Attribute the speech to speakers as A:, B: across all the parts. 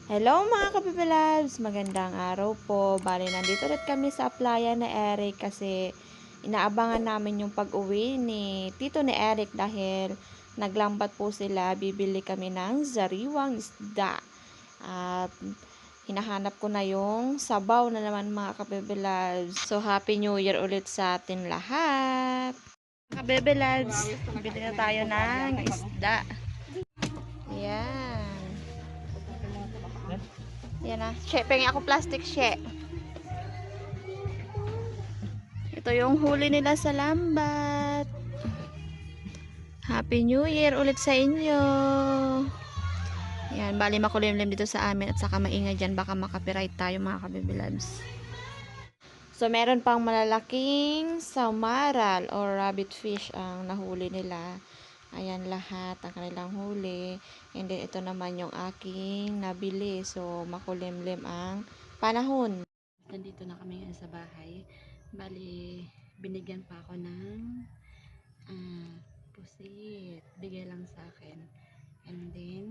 A: Hello mga kapipilads! Magandang araw po. Bali, nandito ulit kami sa playa na Eric kasi inaabangan namin yung pag-uwi ni Tito ni Eric dahil naglambat po sila. Bibili kami ng sariwang isda. At hinahanap ko na yung sabaw na naman mga kapipilads. So, Happy New Year ulit sa atin lahat! Kapipilads, bili na tayo ng isda. Ayan. Yan na. She, pengen ako plastic, she. Ito yung huli nila sa lambat. Happy New Year ulit sa inyo. Yan, bali makulimlim dito sa amin at saka maingay dyan. Baka makapiright tayo mga kabibilabs. So, meron pang malalaking samaral or rabbit fish ang nahuli nila. Ayan lahat ang kanilang huli. And then, ito naman yung aking nabili. So, makulimlim ang panahon. Nandito na kami ngayon sa bahay. Bali, binigyan pa ako ng pusit. Bigay lang sa akin. And then,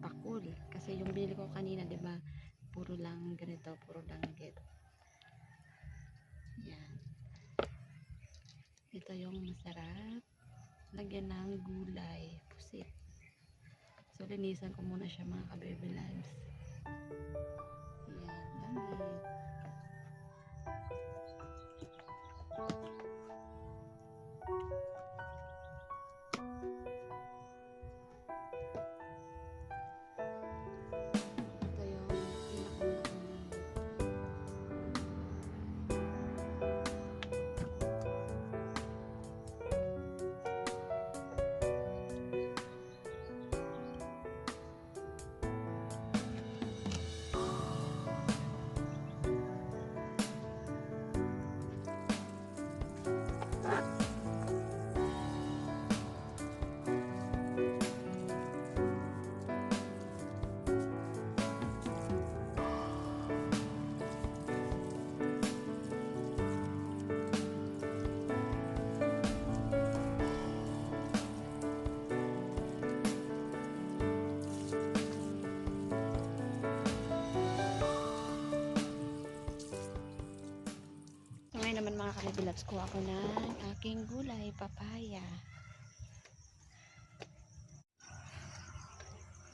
A: pakul. Kasi yung binili ko kanina, diba, puro lang ganito, puro langgit. Yan. Ito yung masarap. Lagyan ng gulay, pusit. So, linisan ko muna siya mga ka-baby lives. Yan, langit. So, ngayon naman mga kabibilabs, kuha ko ng aking gulay, papaya.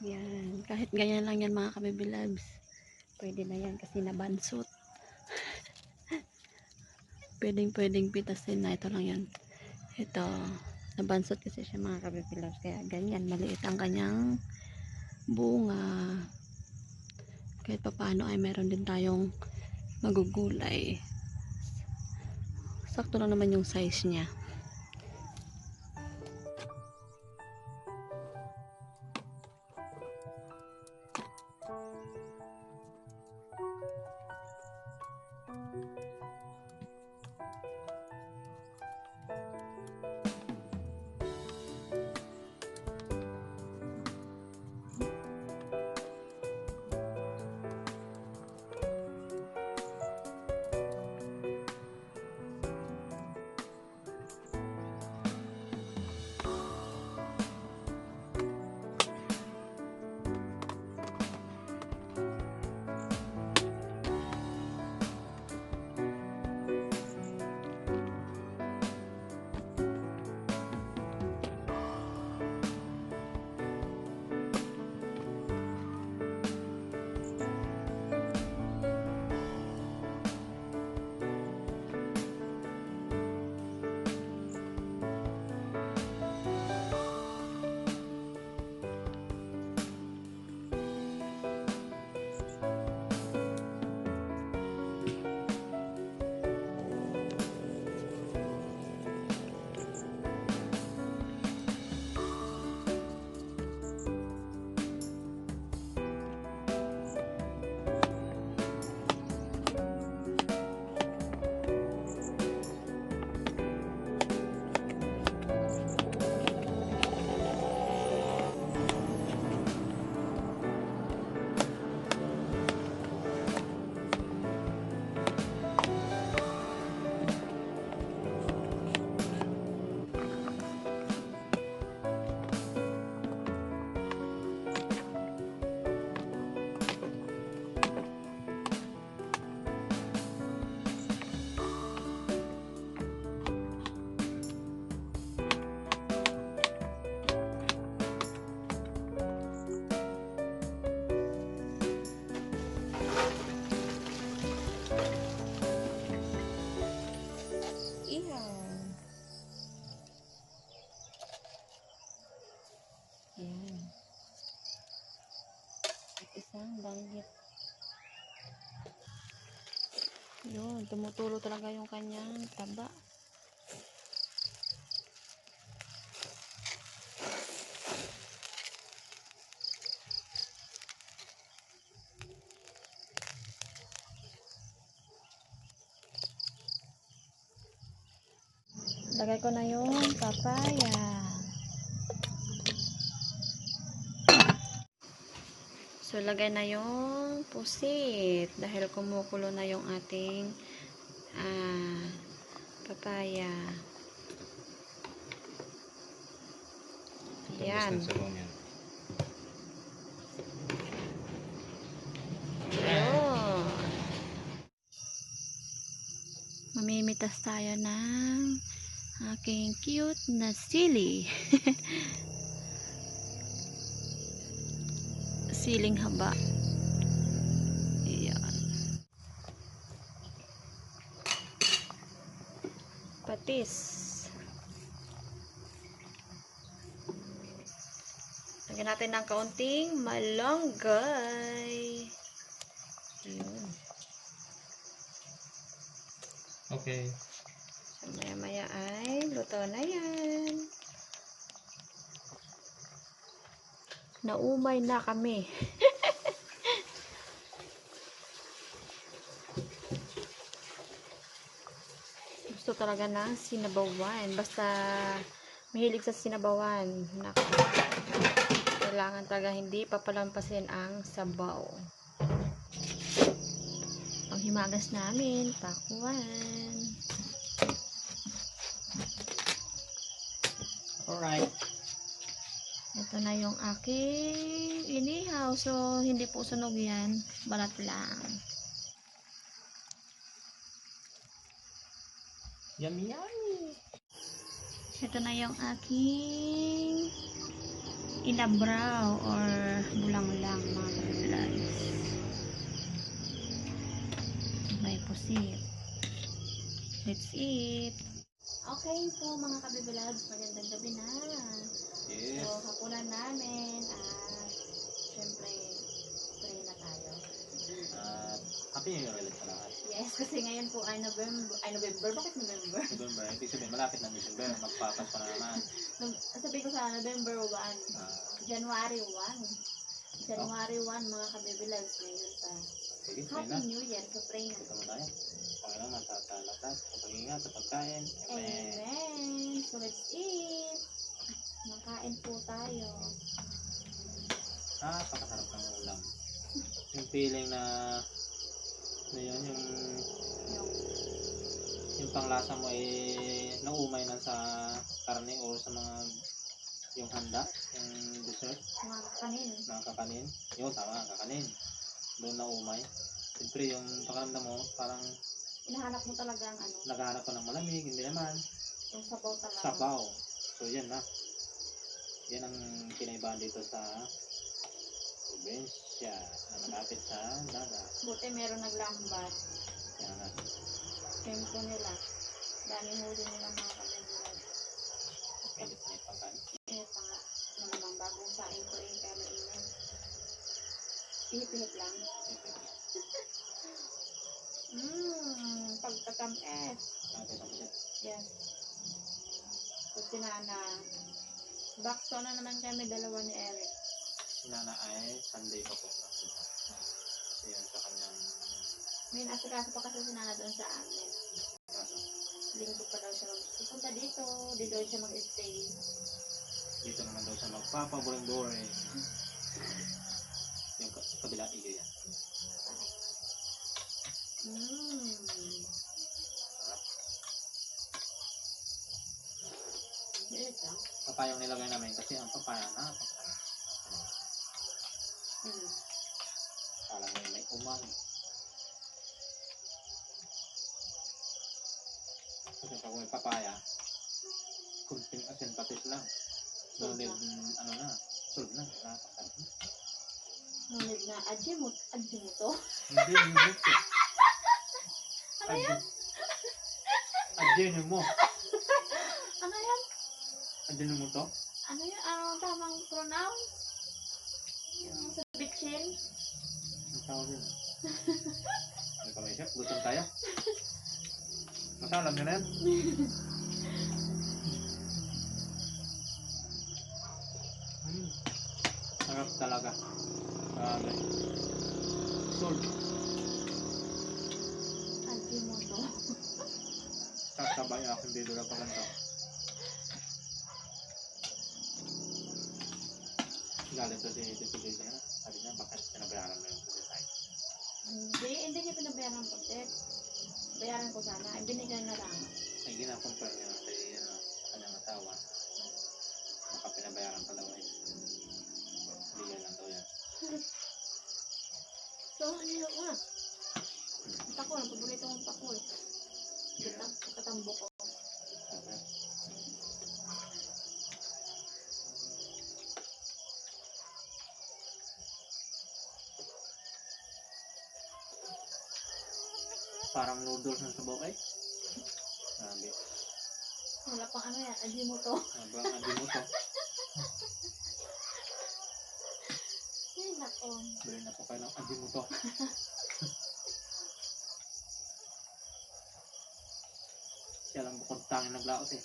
A: Yan, kahit ganyan lang yan mga kabibilabs. Pwede na yan kasi nabansot. Pwedeng pitasin na, ito lang yan. Ito, nabansot kasi siya mga kabibilabs. Kaya ganyan, maliit ang kanyang bunga. Kahit papaano ay meron din tayong magugulay. Sakto lang naman yung size niya. Ang banggit. Yun, tumutulo talaga yung kanyang taba. Lagay ko na yung papaya. So, lagay na yung pusit. Dahil kumukulo na yung ating papaya. Yan. Ayun. Mamimitas tayo ng aking cute na sili. Siling haba. Ayan. Patis. Lagyan natin ng kaunting malunggay. Ayun.
B: Okay.
A: So, maya-maya ay luto na yan. Naumay na kami. Gusto talaga ng sinabawan. Basta mahilig sa sinabawan. Naku. Kailangan talaga hindi papalampasin ang sabaw. Ang himagas namin, takwan.
B: Alright.
A: Ito na yung aking inihaw. So, hindi po sunog yan. Balat lang.
B: Yummy, yummy.
A: Ito na yung aking inabraw or bulang-lang mga kabilags. May pusit. Let's eat. Okay po mga kabibilags, magandang gabi na.
B: Yes.
A: So, hapunan namin at syempre, pray na tayo.
B: Happy New Year ulit sa lahat.
A: Yes, kasi ngayon po ay November. Bakit November?
B: November, ibig sabihin, malapit na December. Magpapasko na naman.
A: Sabi ko sa November 1. January 1. January 1 mga kabibilags ngayon pa.
B: Sige, pray na.
A: Happy New Year. So, pray na.
B: Ito mo tayo. Panginoon, sa lakas, sa pag-ingat, sa pagkain. Amen.
A: Amen. So, let's eat. Makain po tayo.
B: Napakasarap ng ulam. Yung feeling na yun, yung panglasa mo naumay na sa karne o sa mga yung handa, yung dessert,
A: Mga kakanin.
B: mga kakanin. Yun, tama, kakanin. Doon naumay. Siyempre yung pakiramdam mo, parang
A: Hinahanap mo talaga ang ano,
B: naghahanap ka ng malamig, hindi naman.
A: yung sabaw talaga.
B: Sabaw. So yan na. Yan ang kinaibahan dito sa probinsya na malapit sa dagat.
A: Buti meron naglambat.
B: Kaya nga.
A: Tempo nila. Daming huli nila mga kabibilag.
B: Pilit na yung pagkain.
A: Ito nga. Ano naman, bagong saing ko rin kaya mainit. Pihit-pihit lang. Pagkatamis. Yes. So, sinana. Bakso na naman kami, dalawa ni Eric.
B: Sinana ay Sunday pa po. Kasi yan sa kanyang
A: May nasikaso pa kasi sinana doon sa amin. Linggo pa daw siya pupunta dito. Di daw siya mag-stay.
B: dito naman daw siya magpapaboring-boring. Yung kabila iyo yan. Papayang nilagay namin kasi ang papaya na parang may umang. Kasi pag may papaya, kunting asin patis lang. Ngunit ano na, solve na, nakakasarap na.
A: Ngunit na, adyo mo to?
B: Hindi, hindi po.
A: Ano yan?
B: Adyo mo.
A: Ano yan?
B: Adyo mo to?
A: Ano yan? Anong tamang pronoun? Yung sa bitchin?
B: Tawag yun. Hindi ka may chef. Gutom tayo. Basta alam nyo na yan. Sarap talaga. Grabe. Sold.
A: Alpi mo to.
B: Sasabay aking video na paganda. Galit to si Tito Jason na. Sabi niya, bakit pinabayaran mo yung design?
A: Hindi niya pinabayaran ng putik. Bayaran ko sana. Ay, binigay na lang.
B: Ay, ginakumpare niya sa kanyang asawa. Baka pinabayaran pa daw eh. Bigay lang daw yan.
A: So, ano yun nga? Takol, paborito kong takol. Katambo ko.
B: Okay. Parang noodles ng sabaw eh. Grabe.
A: Wala pang ano yan, adi mo to.
B: Sobrang adi mo to.
A: Ay, nako.
B: Bili na po kayo ng adi mo to. Siya lang bukod tangin naglaot eh.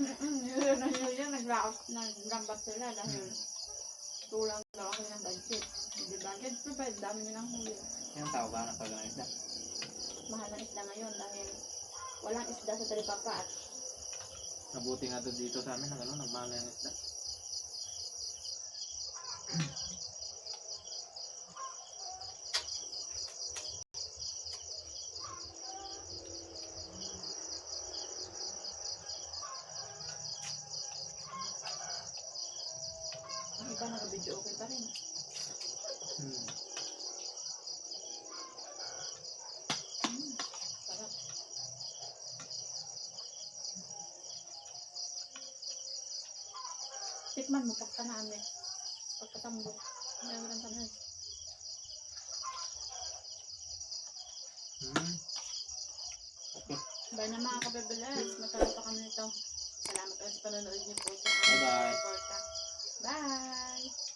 A: Yun, naglambat sila dahil tulang daw ako ng budget. Hindi budget provide, dami nilang huli.
B: Yung tao ba ng pagkain isda?
A: Mahal ng isda ngayon dahil walang isda sa Talipapa at
B: Nabuti nga doon dito sa amin, nagmahal na yung isda.
A: ang iba nag-video okay pa rin. Sarap. Tikman mo pagka namin. Pagkatambok. Meron pa nun.
B: Okay.
A: Bye na mga kabebeles. Masarap pa kami nito. Salamat ulit sa panonood niyo po sa
B: Bye-bye.
A: suporta. Bye!